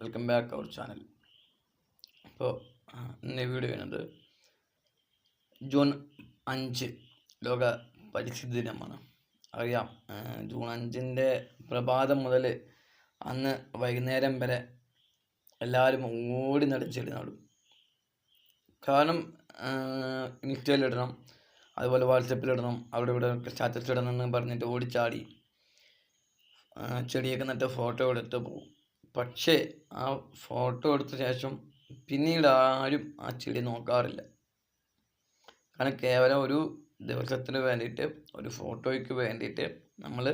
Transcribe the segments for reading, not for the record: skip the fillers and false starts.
Welcome back our channel. ഇപ്പോൾ ഇന്ന് video ചെയ്യുന്നത് ജൂൺ 5 ലോക പരിസ്ഥിതി ദിനമാണ്. അറിയാം, ജൂൺ 5 പ്രഭാതം മുതൽ അന്ന് വൈകുന്നേരം വരെ എല്ലാവരും ഓടി നടച്ചിട്ട് നടും. കാരണം ഇൻസ്റ്റയിലിടണം, അതുപോലെ വാട്സപ്പിലിടണം, അവിടെ ഇവിടെ സ്റ്റാറ്റസ് ഇടണം എന്ന് പറഞ്ഞിട്ട് ഓടിച്ചാടി ചെടിയൊക്കെ നട്ട് ഫോട്ടോ എടുത്ത് പോകും. പക്ഷേ ആ ഫോട്ടോ എടുത്ത ശേഷം പിന്നീട് ആരും ആ ചെടി നോക്കാറില്ല. കാരണം കേവലം ഒരു ദിവസത്തിന് വേണ്ടിയിട്ട്, ഒരു ഫോട്ടോയ്ക്ക് വേണ്ടിയിട്ട് നമ്മൾ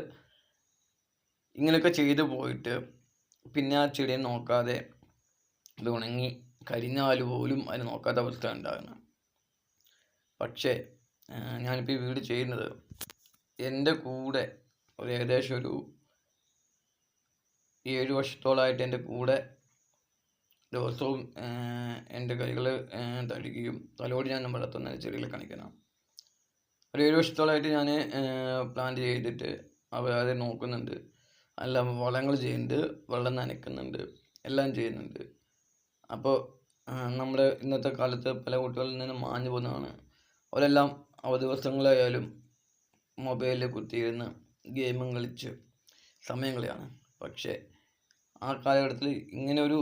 ഇങ്ങനെയൊക്കെ ചെയ്തു പോയിട്ട് പിന്നെ ആ ചെടിയെ നോക്കാതെ അത് ഉണങ്ങി കരിഞ്ഞാൽ പോലും അതിന് നോക്കാത്ത അവസ്ഥ ഉണ്ടാകുന്നത്. പക്ഷേ ഞാനിപ്പോൾ ഈ വീഡിയോ ചെയ്യുന്നത് എൻ്റെ കൂടെ ഏകദേശം ഒരു 7 വർഷത്തോളമായിട്ട് എൻ്റെ കൂടെ ദിവസവും എൻ്റെ കൈകൾ തടിക്കുകയും തലോടി ഞാൻ വളർത്തുന്ന ചെടികളെ കാണിക്കണം. ഒരു 7 വർഷത്തോളമായിട്ട് ഞാൻ പ്ലാന്റ് ചെയ്തിട്ട് അത് നോക്കുന്നുണ്ട്, എല്ലാം വളങ്ങൾ ചെയ്യുന്നുണ്ട്, വെള്ളം നനയ്ക്കുന്നുണ്ട്, എല്ലാം ചെയ്യുന്നുണ്ട്. അപ്പോൾ നമ്മുടെ ഇന്നത്തെ കാലത്ത് പല കുട്ടികളിൽ നിന്ന് മാഞ്ഞു പോകുന്നതാണ്. അവരെല്ലാം ദിവസങ്ങളായാലും മൊബൈലിൽ കുത്തിയിരുന്ന് ഗെയിമും കളിച്ച് സമയം കളയാണ്. പക്ഷേ ആ കാലഘട്ടത്തിൽ ഇങ്ങനെ ഒരു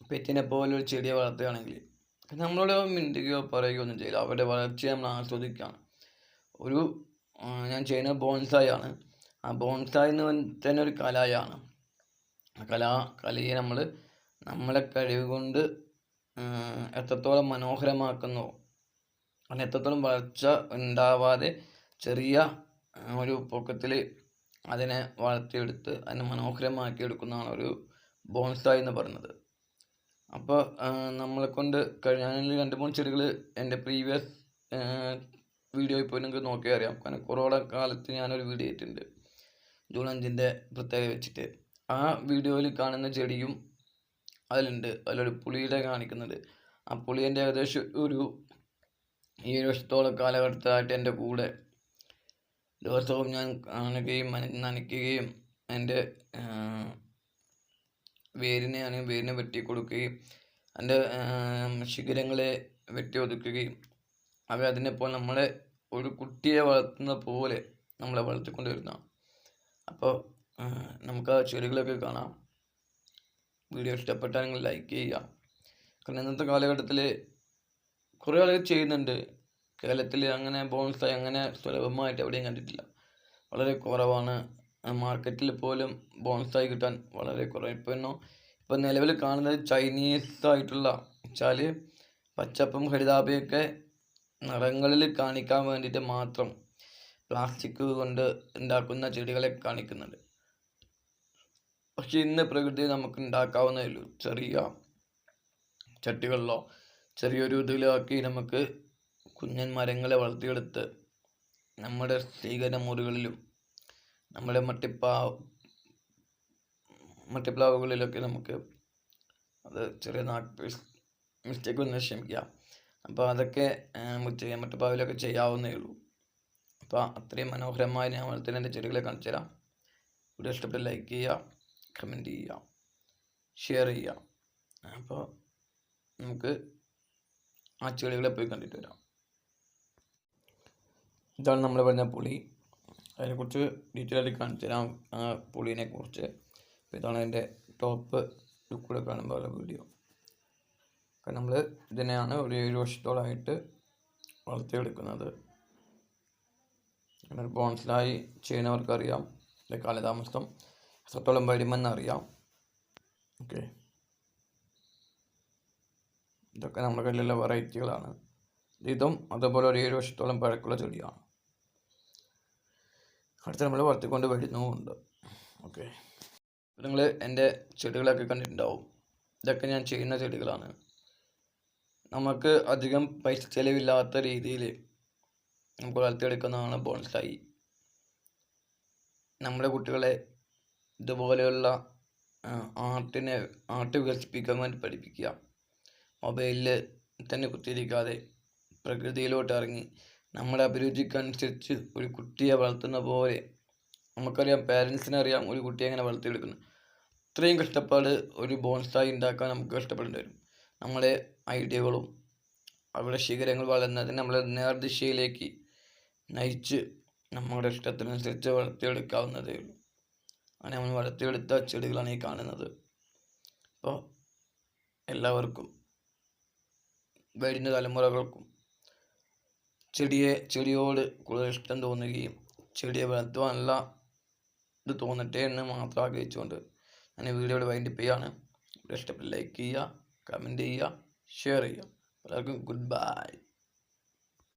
പെറ്റിനെ പോലെ ഒരു ചെടിയെ വളർത്തുകയാണെങ്കിൽ നമ്മളോട് മിണ്ടുകയോ പറയുകയോ ഒന്നും ചെയ്യില്ല. അവരുടെ വളർച്ചയെ നമ്മൾ ആസ്വദിക്കുകയാണ്. ഞാൻ ചെയ്യുന്നത് ബോൺസായി ആണ്. ആ ബോൺസായി എന്ന് തന്നെ ഒരു കലയാണ്. ആ കലയെ നമ്മളെ കഴിവ് കൊണ്ട് എത്രത്തോളം മനോഹരമാക്കുന്നോ, അതിന് എത്രത്തോളം വളർച്ച ഉണ്ടാവാതെ ചെറിയ ഒരു പൊക്കത്തിൽ അതിനെ വളർത്തിയെടുത്ത് അതിനെ മനോഹരമാക്കി എടുക്കുന്നതാണ് ഒരു ബോൺസായി എന്ന് പറയുന്നത്. അപ്പോൾ നമ്മളെക്കൊണ്ട് ഞാൻ 2-3 ചെടികൾ എൻ്റെ പ്രീവിയസ് വീഡിയോ ഇപ്പോൾ നിങ്ങൾക്ക് നോക്കിയാൽ അറിയാം. കാരണം കൊറോണ കാലത്ത് ഞാനൊരു വീഡിയോ ഇട്ടിട്ടുണ്ട് ജൂൺ 5 പ്രത്യേകത വെച്ചിട്ട്. ആ വീഡിയോയിൽ കാണുന്ന ചെടിയും അതിലുണ്ട്. അതിലൊരു പുളിയുടെ കാണിക്കുന്നുണ്ട്. ആ പുളിൻ്റെ ഏകദേശം ഒരു 7 വർഷത്തോളം കാലഘട്ടത്തിലായിട്ട് എൻ്റെ കൂടെ ദിവസവും ഞാൻ കാണുകയും നനയ്ക്കുകയും എൻ്റെ വേരിനെ വെട്ടി കൊടുക്കുകയും അതിൻ്റെ ശിഖരങ്ങളെ വെട്ടി ഒതുക്കുകയും അതിനെപ്പോൾ നമ്മളെ ഒരു കുട്ടിയെ വളർത്തുന്ന പോലെ നമ്മളെ വളർത്തിക്കൊണ്ട് വരുന്നതാണ്. അപ്പോൾ നമുക്ക് ആ ചെടികളൊക്കെ കാണാം. വീഡിയോ ഇഷ്ടപ്പെട്ടാൽ നിങ്ങൾ ലൈക്ക് ചെയ്യുക. കാരണം ഇന്നത്തെ കാലഘട്ടത്തിൽ കുറേ ആളുകൾ ചെയ്യുന്നുണ്ട്. കേരളത്തിൽ അങ്ങനെ ബോൺസായി അങ്ങനെ സുലഭമായിട്ട് എവിടെയും കണ്ടിട്ടില്ല. വളരെ കുറവാണ്. മാർക്കറ്റിൽ പോലും ബോൺസായി കിട്ടാൻ വളരെ കുറവ്. ഇപ്പം നിലവിൽ കാണുന്നത് ചൈനീസ് ആയിട്ടുള്ള വെച്ചാൽ പച്ചപ്പും ഹരിതാപയൊക്കെ നിറങ്ങളിൽ കാണിക്കാൻ വേണ്ടിയിട്ട് മാത്രം പ്ലാസ്റ്റിക് കൊണ്ട് ഉണ്ടാക്കുന്ന ചെടികളെ കാണിക്കുന്നുണ്ട്. പക്ഷെ ഇന്ന് പ്രകൃതി നമുക്ക് ഉണ്ടാക്കാവുന്നേ ഉള്ളൂ. ചെറിയ ചട്ടികളിലോ ചെറിയൊരു ഇതിലാക്കി നമുക്ക് കുഞ്ഞൻ മരങ്ങളെ വളർത്തിയെടുത്ത് നമ്മുടെ സ്വീകരണ മുറികളിലും നമ്മുടെ മട്ടിപ്ലാവുകളിലൊക്കെ നമുക്ക് അത് ചെറിയ മിസ്റ്റേക്ക് ഒന്ന് ക്ഷമിക്കാം. അപ്പോൾ അതൊക്കെ മട്ടിപ്ലാവിലൊക്കെ ചെയ്യാവുന്നേ ഉള്ളൂ. അപ്പോൾ അത്രയും മനോഹരമായി ഞാൻ വളർത്തുന്ന എൻ്റെ ചെടികളെ കാണിച്ചു തരാം. വീഡിയോ ഇഷ്ടപ്പെട്ട് ലൈക്ക് ചെയ്യുക, കമൻറ്റ് ചെയ്യുക, ഷെയർ ചെയ്യുക. അപ്പോൾ നമുക്ക് ആ ചെടികളെ പോയി കണ്ടിട്ട് വരാം. ഇതാണ് നമ്മൾ പറഞ്ഞ പുളി. അതിനെക്കുറിച്ച് ഡീറ്റെയിൽ ആയിട്ട് കാണിച്ചു തരാം, ആ പുളീനെ കുറിച്ച്. ഇതാണ് എൻ്റെ ടോപ്പ് ലുക്കൂടെ കാണുമ്പോൾ ഉള്ള വീഡിയോ. കാരണം നമ്മൾ ഇതിനെയാണ് ഒരു 7 വർഷത്തോളമായിട്ട് വളർത്തിയെടുക്കുന്നത്. അങ്ങനെ ബോൺസായി ചെയ്യുന്നവർക്കറിയാം ഇതിൻ്റെ കാലതാമസം എത്രത്തോളം വരുമെന്ന് അറിയാം. ഓക്കെ, ഇതൊക്കെ നമ്മുടെ കയ്യിലുള്ള വെറൈറ്റികളാണ്. ഇതും അതുപോലെ ഒരു 7 വർഷത്തോളം പഴക്കമുള്ള ചെടിയാണ്. അടുത്ത് നമ്മൾ വളർത്തിക്കൊണ്ട് വരുന്നുമുണ്ട്. ഓക്കെ, നിങ്ങൾ എൻ്റെ ചെടികളൊക്കെ കണ്ടിട്ടുണ്ടാവും. ഇതൊക്കെ ഞാൻ ചെയ്യുന്ന ചെടികളാണ്. നമുക്ക് അധികം പൈസ ചിലവില്ലാത്ത രീതിയിൽ നമുക്ക് വളർത്തിയെടുക്കുന്നതാണ് ബോൺസായി. നമ്മുടെ കുട്ടികളെ ഇതുപോലെയുള്ള ആർട്ട് വികസിപ്പിക്കാൻ വേണ്ടി പഠിപ്പിക്കുക. മൊബൈലിൽ തന്നെ കുത്തിയിരിക്കാതെ പ്രകൃതിയിലോട്ട് ഇറങ്ങി നമ്മുടെ അഭിരുചിക്കനുസരിച്ച് ഒരു കുട്ടിയെ വളർത്തുന്ന പോലെ. നമുക്കറിയാം, പേരൻസിനറിയാം ഒരു കുട്ടിയെ എങ്ങനെ വളർത്തിയെടുക്കുന്നു. ഇത്രയും കഷ്ടപ്പാട് ഒരു ബോൺസായി ഉണ്ടാക്കാൻ നമുക്ക് കഷ്ടപ്പെടേണ്ടി വരും. നമ്മുടെ ഐഡിയകളും അവരുടെ ശിഖരങ്ങൾ വളരുന്നതിന് നമ്മളെ നേർദിശയിലേക്ക് നയിച്ച് നമ്മുടെ ഇഷ്ടത്തിനനുസരിച്ച് വളർത്തിയെടുക്കാവുന്നതേ ഉള്ളൂ. അങ്ങനെ നമ്മൾ വളർത്തിയെടുത്ത ചെടികളാണ് ഈ കാണുന്നത്. അപ്പോൾ എല്ലാവർക്കും, വരുന്ന തലമുറകൾക്കും ചെടിയോട് കൂടുതൽ ഇഷ്ടം തോന്നുകയും ചെടിയെ വളർത്തുവാനുള്ള ഇത് തോന്നട്ടെ എന്ന് മാത്രം ആഗ്രഹിച്ചുകൊണ്ട് ഞാൻ വീഡിയോയുടെ വൈൻഡപ്പ് ചെയ്യാണ്. ഇഷ്ടപ്പെട്ട് ലൈക്ക് ചെയ്യുക, കമൻറ്റ് ചെയ്യുക, ഷെയർ ചെയ്യുക. എല്ലാവർക്കും ഗുഡ് ബൈ.